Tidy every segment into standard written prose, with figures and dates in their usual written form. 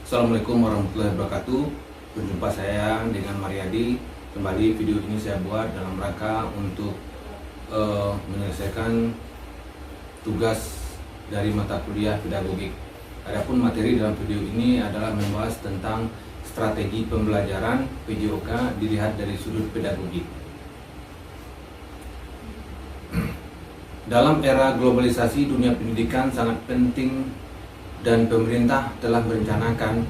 Assalamualaikum warahmatullahi wabarakatuh. Berjumpa saya dengan Mariadi. Kembali video ini saya buat dalam rangka untuk menyelesaikan tugas dari mata kuliah pedagogik. Adapun materi dalam video ini adalah membahas tentang strategi pembelajaran PJOK dilihat dari sudut pedagogik. Dalam era globalisasi, dunia pendidikan sangat penting dan pemerintah telah merencanakan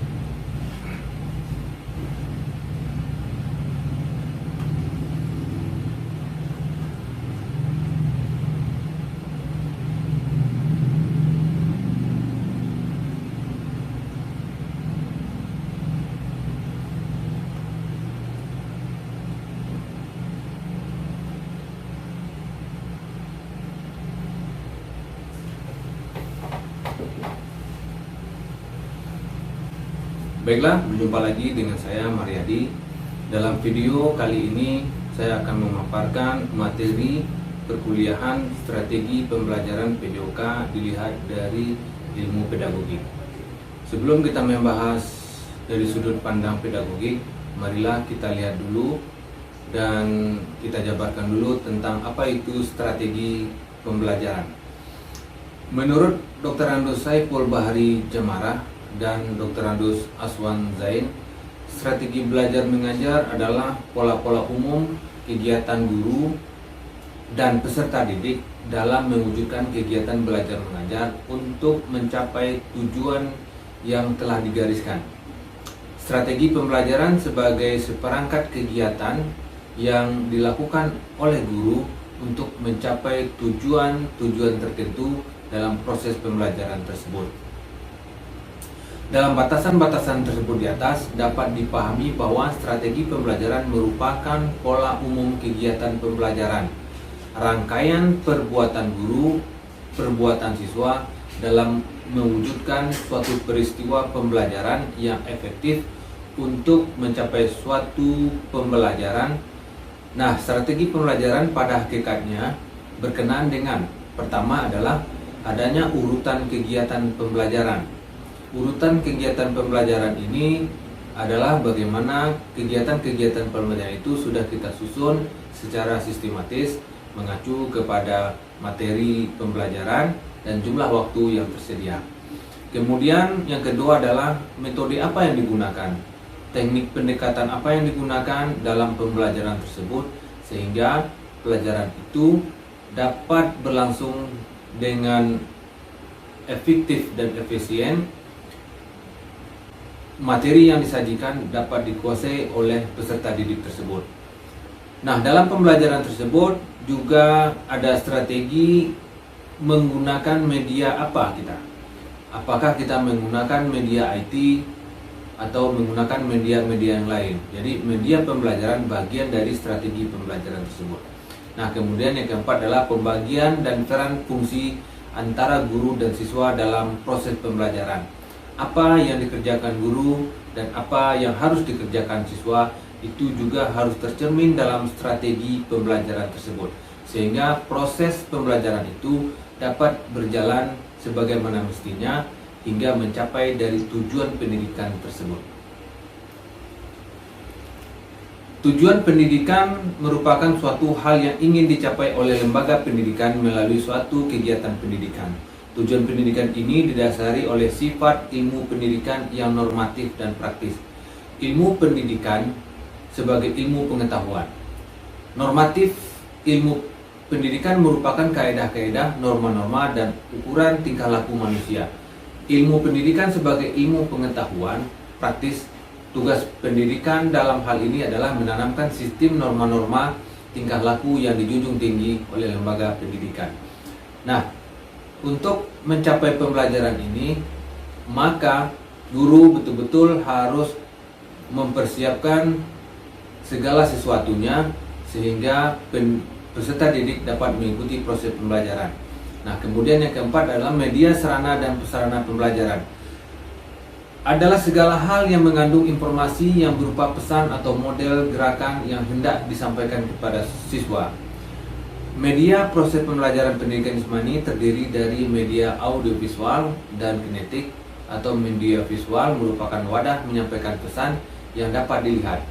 Baiklah, berjumpa lagi dengan saya Mariadi. Dalam video kali ini saya akan memaparkan materi perkuliahan strategi pembelajaran PJOK dilihat dari ilmu pedagogik. Sebelum kita membahas dari sudut pandang pedagogik, marilah kita lihat dulu dan kita jabarkan dulu tentang apa itu strategi pembelajaran. Menurut Dr. Andus Saiful Bahari Jamarah dan Dr. Andus Aswan Zain, strategi belajar mengajar adalah pola-pola umum kegiatan guru dan peserta didik dalam mewujudkan kegiatan belajar mengajar untuk mencapai tujuan yang telah digariskan. Strategi pembelajaran sebagai seperangkat kegiatan yang dilakukan oleh guru untuk mencapai tujuan-tujuan tertentu dalam proses pembelajaran tersebut. Dalam batasan-batasan tersebut di atas, dapat dipahami bahwa strategi pembelajaran merupakan pola umum kegiatan pembelajaran, rangkaian perbuatan guru, perbuatan siswa dalam mewujudkan suatu peristiwa pembelajaran yang efektif untuk mencapai suatu pembelajaran. Nah, strategi pembelajaran pada hakikatnya berkenaan dengan pertama adalah adanya urutan kegiatan pembelajaran. Urutan kegiatan pembelajaran ini adalah bagaimana kegiatan-kegiatan pembelajaran itu sudah kita susun secara sistematis mengacu kepada materi pembelajaran dan jumlah waktu yang tersedia. Kemudian yang kedua adalah metode apa yang digunakan, teknik pendekatan apa yang digunakan dalam pembelajaran tersebut sehingga pelajaran itu dapat berlangsung dengan efektif dan efisien. Materi yang disajikan dapat dikuasai oleh peserta didik tersebut. Nah, dalam pembelajaran tersebut juga ada strategi menggunakan media apa kita. Apakah kita menggunakan media IT atau menggunakan media-media yang lain. Jadi media pembelajaran bagian dari strategi pembelajaran tersebut. Nah, kemudian yang keempat adalah pembagian dan peran fungsi antara guru dan siswa dalam proses pembelajaran. Apa yang dikerjakan guru dan apa yang harus dikerjakan siswa itu juga harus tercermin dalam strategi pembelajaran tersebut sehingga proses pembelajaran itu dapat berjalan sebagaimana mestinya hingga mencapai dari tujuan pendidikan tersebut. Tujuan pendidikan merupakan suatu hal yang ingin dicapai oleh lembaga pendidikan melalui suatu kegiatan pendidikan. Tujuan pendidikan ini didasari oleh sifat ilmu pendidikan yang normatif dan praktis. Ilmu pendidikan sebagai ilmu pengetahuan. Normatif ilmu pendidikan merupakan kaedah-kaedah, norma-norma, dan ukuran tingkah laku manusia. Ilmu pendidikan sebagai ilmu pengetahuan praktis. Tugas pendidikan dalam hal ini adalah menanamkan sistem norma-norma tingkah laku yang dijunjung tinggi oleh lembaga pendidikan. Nah, untuk mencapai pembelajaran ini, maka guru betul-betul harus mempersiapkan segala sesuatunya sehingga peserta didik dapat mengikuti proses pembelajaran. Nah, kemudian yang keempat adalah media sarana dan prasarana pembelajaran. Adalah segala hal yang mengandung informasi yang berupa pesan atau model gerakan yang hendak disampaikan kepada siswa. Media proses pembelajaran pendidikan Ismani terdiri dari media audiovisual dan kinetik, atau media visual merupakan wadah menyampaikan pesan yang dapat dilihat.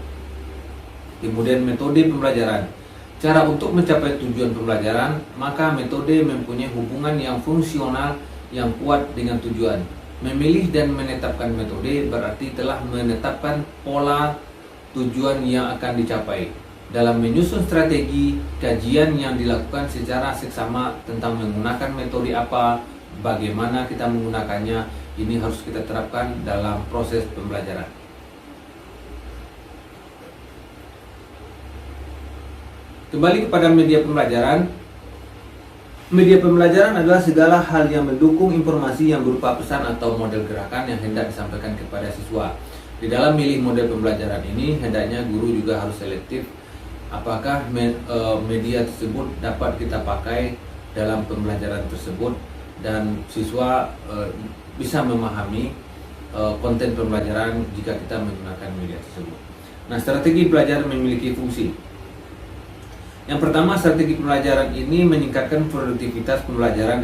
Kemudian metode pembelajaran. Cara untuk mencapai tujuan pembelajaran, maka metode mempunyai hubungan yang fungsional yang kuat dengan tujuan. Memilih dan menetapkan metode berarti telah menetapkan pola tujuan yang akan dicapai. Dalam menyusun strategi, kajian yang dilakukan secara seksama tentang menggunakan metode apa, bagaimana kita menggunakannya, ini harus kita terapkan dalam proses pembelajaran. Kembali kepada media pembelajaran. Media pembelajaran adalah segala hal yang mendukung informasi yang berupa pesan atau model gerakan yang hendak disampaikan kepada siswa. Di dalam milih model pembelajaran ini, hendaknya guru juga harus selektif apakah media tersebut dapat kita pakai dalam pembelajaran tersebut dan siswa bisa memahami konten pembelajaran jika kita menggunakan media tersebut. Nah, strategi belajar memiliki fungsi. Yang pertama, strategi pembelajaran ini meningkatkan produktivitas pembelajaran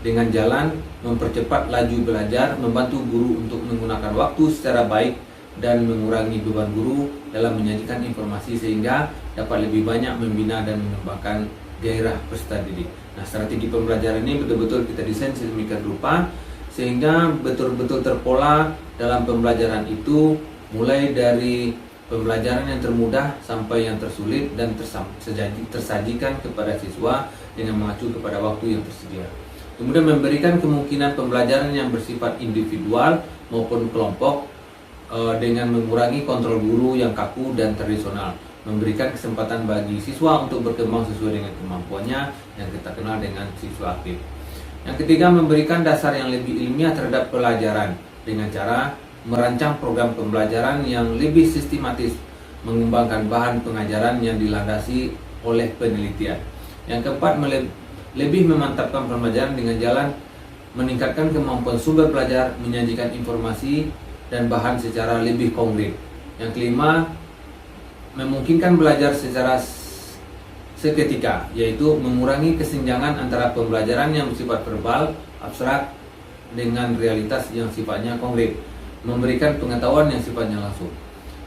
dengan jalan mempercepat laju belajar, membantu guru untuk menggunakan waktu secara baik dan mengurangi beban guru dalam menyajikan informasi sehingga dapat lebih banyak membina dan mengembangkan gairah peserta didik. Nah, strategi pembelajaran ini betul-betul kita desain sedemikian rupa sehingga betul-betul terpola dalam pembelajaran itu, mulai dari pembelajaran yang termudah sampai yang tersulit dan tersajikan kepada siswa dengan mengacu kepada waktu yang tersedia. Kemudian memberikan kemungkinan pembelajaran yang bersifat individual maupun kelompok dengan mengurangi kontrol guru yang kaku dan tradisional. Memberikan kesempatan bagi siswa untuk berkembang sesuai dengan kemampuannya yang kita kenal dengan siswa aktif. Yang ketiga, memberikan dasar yang lebih ilmiah terhadap pelajaran dengan cara merancang program pembelajaran yang lebih sistematis, mengembangkan bahan pengajaran yang dilandasi oleh penelitian. Yang keempat, lebih memantapkan pembelajaran dengan jalan meningkatkan kemampuan sumber belajar, menyajikan informasi dan bahan secara lebih konkret. Yang kelima, memungkinkan belajar secara seketika, yaitu mengurangi kesenjangan antara pembelajaran yang bersifat verbal, abstrak dengan realitas yang sifatnya konkret, memberikan pengetahuan yang sifatnya langsung.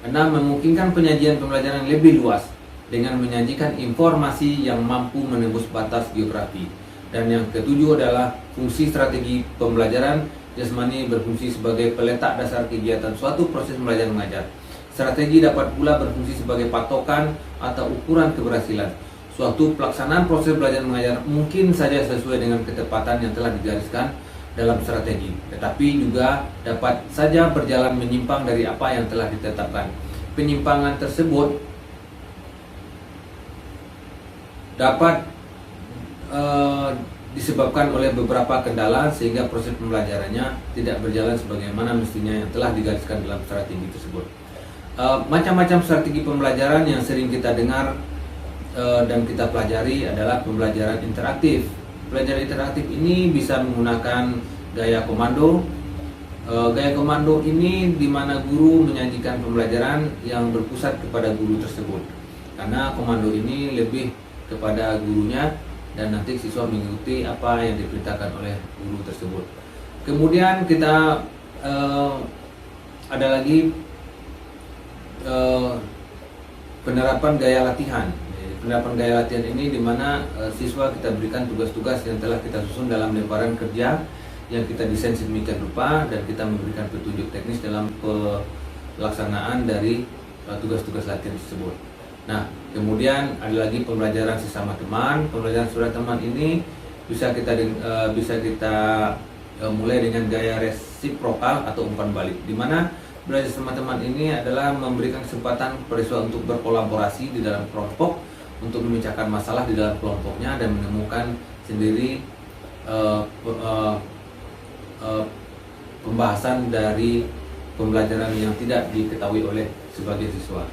6. Memungkinkan penyajian pembelajaran yang lebih luas dengan menyajikan informasi yang mampu menembus batas geografi. Dan yang ketujuh adalah fungsi strategi pembelajaran jasmani berfungsi sebagai peletak dasar kegiatan suatu proses belajar mengajar. Strategi dapat pula berfungsi sebagai patokan atau ukuran keberhasilan. Suatu pelaksanaan proses belajar mengajar mungkin saja sesuai dengan ketepatan yang telah digariskan dalam strategi, tetapi juga dapat saja berjalan menyimpang dari apa yang telah ditetapkan. Penyimpangan tersebut dapat disebabkan oleh beberapa kendala sehingga proses pembelajarannya tidak berjalan sebagaimana mestinya yang telah digariskan dalam strategi tersebut. Macam-macam strategi pembelajaran yang sering kita dengar dan kita pelajari adalah pembelajaran interaktif. Pelajaran interaktif ini bisa menggunakan gaya komando. Gaya komando ini di mana guru menyajikan pembelajaran yang berpusat kepada guru tersebut. Karena komando ini lebih kepada gurunya dan nanti siswa mengikuti apa yang diperintahkan oleh guru tersebut. Kemudian kita ada lagi penerapan gaya latihan. Penerapan gaya latihan ini di mana siswa kita berikan tugas-tugas yang telah kita susun dalam lembaran kerja yang kita desain sedemikian rupa dan kita memberikan petunjuk teknis dalam pelaksanaan dari tugas-tugas latihan tersebut. Nah, kemudian ada lagi pembelajaran sesama teman. Pembelajaran sesama teman ini bisa kita mulai dengan gaya resiprokal atau umpan balik, di mana belajar sama teman ini adalah memberikan kesempatan kepada siswa untuk berkolaborasi di dalam kelompok, untuk memecahkan masalah di dalam kelompoknya dan menemukan sendiri pembahasan dari pembelajaran yang tidak diketahui oleh sebagian siswa.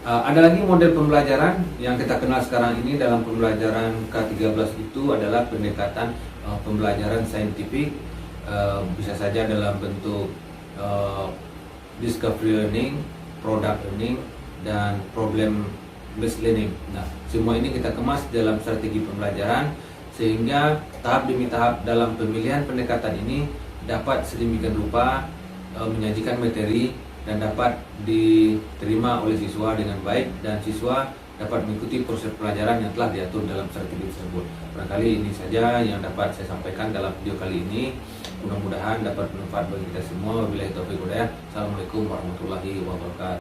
Ada lagi model pembelajaran yang kita kenal sekarang ini dalam pembelajaran K13 itu adalah pendekatan pembelajaran saintifik, bisa saja dalam bentuk discovery learning, product learning, dan problem based learning. Nah, semua ini kita kemas dalam strategi pembelajaran sehingga tahap demi tahap dalam pemilihan pendekatan ini dapat sedemikian rupa menyajikan materi dan dapat diterima oleh siswa dengan baik, dan siswa dapat mengikuti proses pelajaran yang telah diatur dalam strategi tersebut. Barangkali ini saja yang dapat saya sampaikan dalam video kali ini. Mudah-mudahan dapat bermanfaat bagi kita semua. Wabillahi taufiq wal hidayah. Assalamualaikum warahmatullahi wabarakatuh.